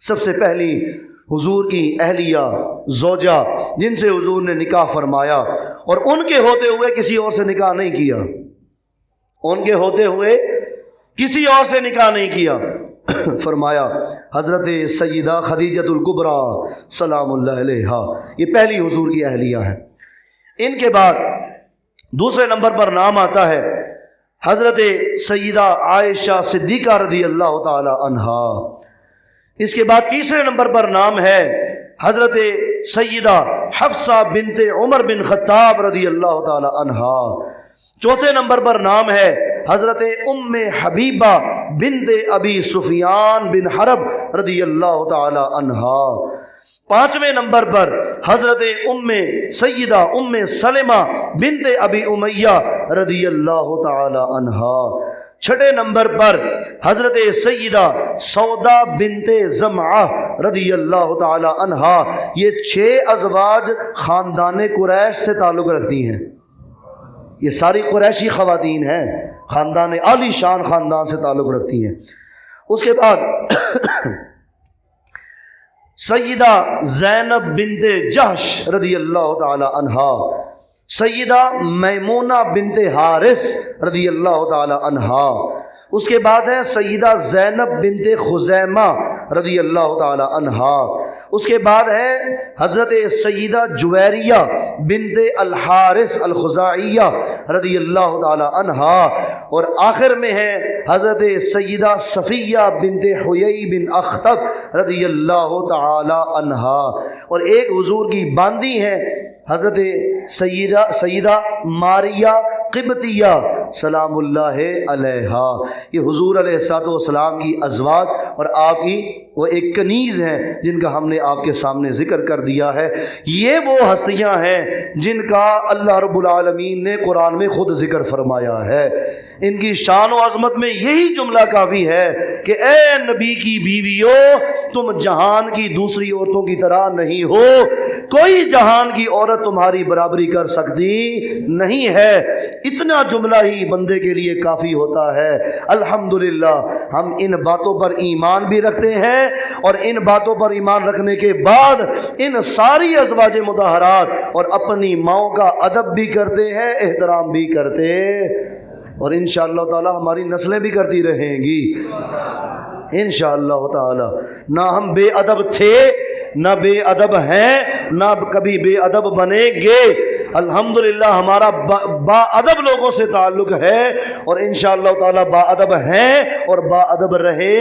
سب سے پہلی حضور کی اہلیہ زوجہ جن سے حضور نے نکاح فرمایا، اور ان کے ہوتے ہوئے کسی اور سے نکاح نہیں کیا، ان کے ہوتے ہوئے کسی اور سے نکاح نہیں کیا، فرمایا حضرت سیدہ خدیجۃ الکبریٰ سلام اللہ علیہا، یہ پہلی حضور کی اہلیہ ہے۔ ان کے بعد دوسرے نمبر پر نام آتا ہے حضرت سیدہ عائشہ صدیقہ رضی اللہ تعالی عنہا۔ اس کے بعد تیسرے نمبر پر نام ہے حضرت سیدہ حفصہ بنت عمر بن خطاب رضی اللہ تعالی عنہا۔ چوتھے نمبر پر نام ہے حضرت ام حبیبہ بنت ابی سفیان بن حرب رضی اللہ تعالی عنہا۔ پانچویں نمبر پر حضرت سیدہ ام سلمہ بنت ابی امیہ رضی اللہ تعالی عنہا۔ چھٹے نمبر پر حضرت سیدہ سودا بنت زمعہ رضی اللہ تعالی عنہا۔ یہ 6 ازواج خاندان قریش سے تعلق رکھتی ہیں، یہ ساری قریشی خواتین ہیں، خاندان عالی شان خاندان سے تعلق رکھتی ہیں۔ اس کے بعد سیدہ زینب بنت جحش رضی اللہ تعالی عنہا، سیدہ میمونہ بنت حارث رضی اللہ تعالی عنہا۔ اس کے بعد ہے سیدہ زینب بنت خزیمہ رضی اللہ تعالی عنہا۔ اس کے بعد ہے حضرت سیدہ جویریہ بنت الحارث الخزاعیہ رضی اللہ تعالی عنہا، اور آخر میں ہے حضرت سیدہ صفیہ بنت حیی بن اخطب رضی اللہ تعالی عنہا۔ اور ایک حضور کی باندی ہے حضرت سیدہ ماریہ قبطیہ سلام اللہ علیہا۔ یہ حضور علیہ الصلوۃ والسلام کی ازواج اور آپ کی وہ ایک کنیز ہیں جن کا ہم نے آپ کے سامنے ذکر کر دیا ہے۔ یہ وہ ہستیاں ہیں جن کا اللہ رب العالمین نے قرآن میں خود ذکر فرمایا ہے۔ ان کی شان و عظمت میں یہی جملہ کافی ہے کہ اے نبی کی بیویو، تم جہان کی دوسری عورتوں کی طرح نہیں ہو، کوئی جہان کی عورت تمہاری برابری کر سکتی نہیں ہے۔ اتنا جملہ ہی بندے کے لیے کافی ہوتا ہے۔ الحمدللہ ہم ان باتوں پر ایمان بھی رکھتے ہیں، اور ان باتوں پر ایمان رکھنے کے بعد ان ساری ازواج مطہرات اور اپنی ماؤں کا ادب بھی کرتے ہیں، احترام بھی کرتے، اور انشاءاللہ تعالی ہماری نسلیں بھی کرتی رہیں گی انشاءاللہ تعالی۔ نہ ہم بے ادب تھے، نہ بے ادب ہیں، نہ کبھی بے ادب بنیں گے۔ الحمدللہ ہمارا با ادب لوگوں سے تعلق ہے، اور انشاءاللہ تعالی با ادب ہیں اور با ادب رہے